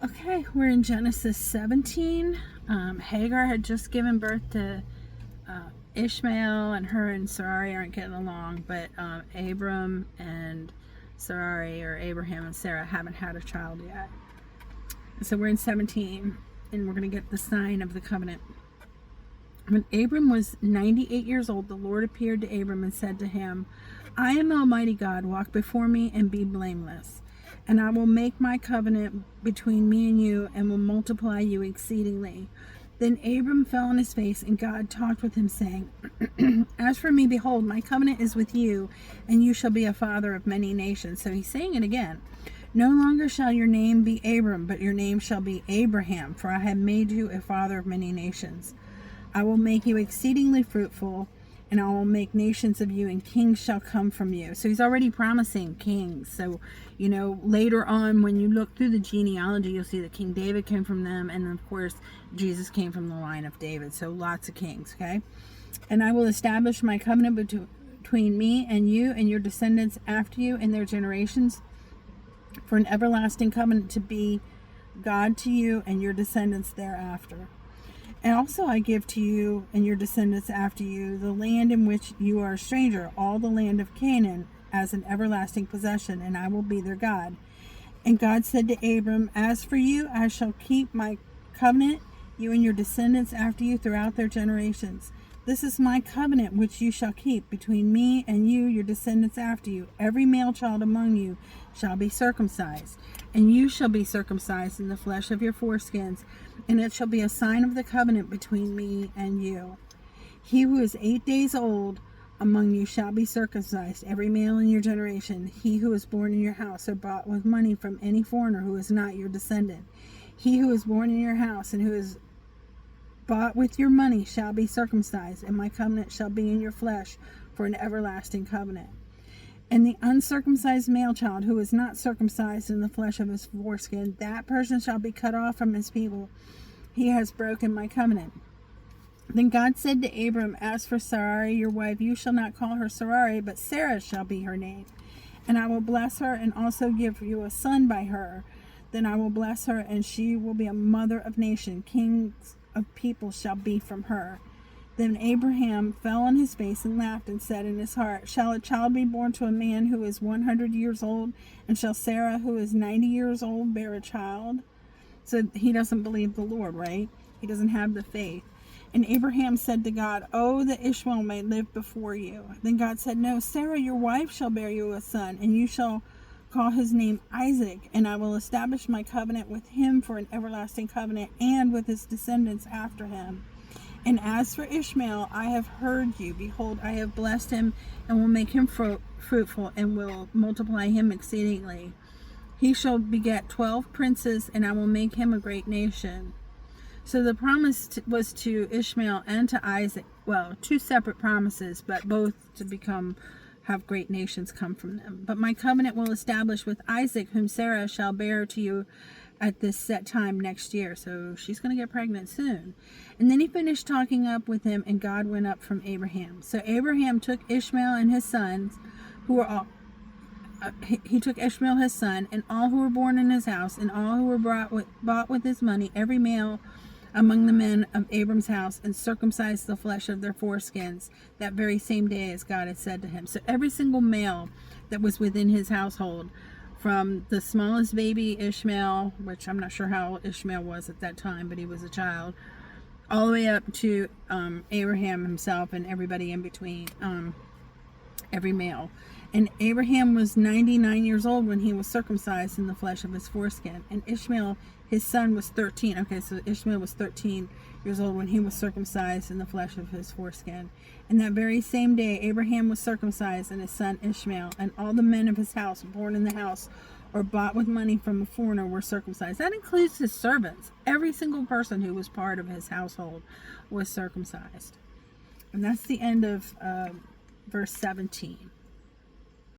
Okay, we're in Genesis 17. Hagar had just given birth to Ishmael, and her and Sarai aren't getting along, but Abram and Sarai, or Abraham and Sarah, haven't had a child yet. So we're in 17, and we're going to get the sign of the covenant. When Abram was 98 years old, the Lord appeared to Abram and said to him, I am Almighty God, walk before me and be blameless. And I will make my covenant between me and you, and will multiply you exceedingly. Then Abram fell on his face, and God talked with him, saying, As for me, behold, my covenant is with you, and you shall be a father of many nations. So he's saying it again. No longer shall your name be Abram, but your name shall be Abraham, for I have made you a father of many nations. I will make you exceedingly fruitful, and I will make nations of you, and kings shall come from you. So he's already promising kings. So, later on, when you look through the genealogy, you'll see that King David came from them, and of course, Jesus came from the line of David. So lots of kings, okay? And I will establish my covenant between me and you and your descendants after you and their generations for an everlasting covenant, to be God to you and your descendants thereafter. And also I give to you and your descendants after you the land in which you are a stranger, all the land of Canaan, as an everlasting possession, and I will be their God. And God said to Abram, As for you, I shall keep my covenant, you and your descendants after you throughout their generations. This is my covenant which you shall keep between me and you, your descendants after you. Every male child among you shall be circumcised, and you shall be circumcised in the flesh of your foreskins, and it shall be a sign of the covenant between me and you. He who is 8 days old among you shall be circumcised, every male in your generation. He who is born in your house or bought with money from any foreigner who is not your descendant. He who is born in your house and who is bought with your money shall be circumcised, and my covenant shall be in your flesh for an everlasting covenant. And the uncircumcised male child who is not circumcised in the flesh of his foreskin, that person shall be cut off from his people. He has broken my covenant. Then God said to Abram, As for Sarai, your wife, you shall not call her Sarai, but Sarah shall be her name. And I will bless her and also give you a son by her. Then I will bless her, and she will be a mother of nations. Kings of people shall be from her. Then Abraham fell on his face and laughed and said in his heart, Shall a child be born to a man who is 100 years old? And shall Sarah, who is 90 years old, bear a child? So he doesn't believe the Lord, right? He doesn't have the faith. And Abraham said to God, Oh, that Ishmael may live before you. Then God said, No, Sarah, your wife, shall bear you a son, and you shall call his name Isaac, and I will establish my covenant with him for an everlasting covenant, and with his descendants after him. And as for Ishmael, I have heard you. Behold, I have blessed him, and will make him fruitful, and will multiply him exceedingly. He shall beget 12 princes, and I will make him a great nation. So the promise was to Ishmael and to Isaac. Well, two separate promises, but both to have great nations come from them. But my covenant will establish with Isaac, whom Sarah shall bear to you at this set time next year. So she's going to get pregnant soon. And then he finished talking up with him, and God went up from Abraham. So Abraham took Ishmael and his sons, who were all he took Ishmael his son, and all who were born in his house, and all who were bought with his money, every male among the men of Abram's house, and circumcised the flesh of their foreskins that very same day as God had said to him. So every single male that was within his household, from the smallest baby Ishmael, which I'm not sure how old Ishmael was at that time, but he was a child, all the way up to Abraham himself and everybody in between, every male. And Abraham was 99 years old when he was circumcised in the flesh of his foreskin. And Ishmael, his son, was 13. Okay, so Ishmael was 13 years old when he was circumcised in the flesh of his foreskin. And that very same day, Abraham was circumcised, and his son Ishmael, and all the men of his house, born in the house or bought with money from a foreigner, were circumcised. That includes his servants. Every single person who was part of his household was circumcised. And that's the end of verse 17.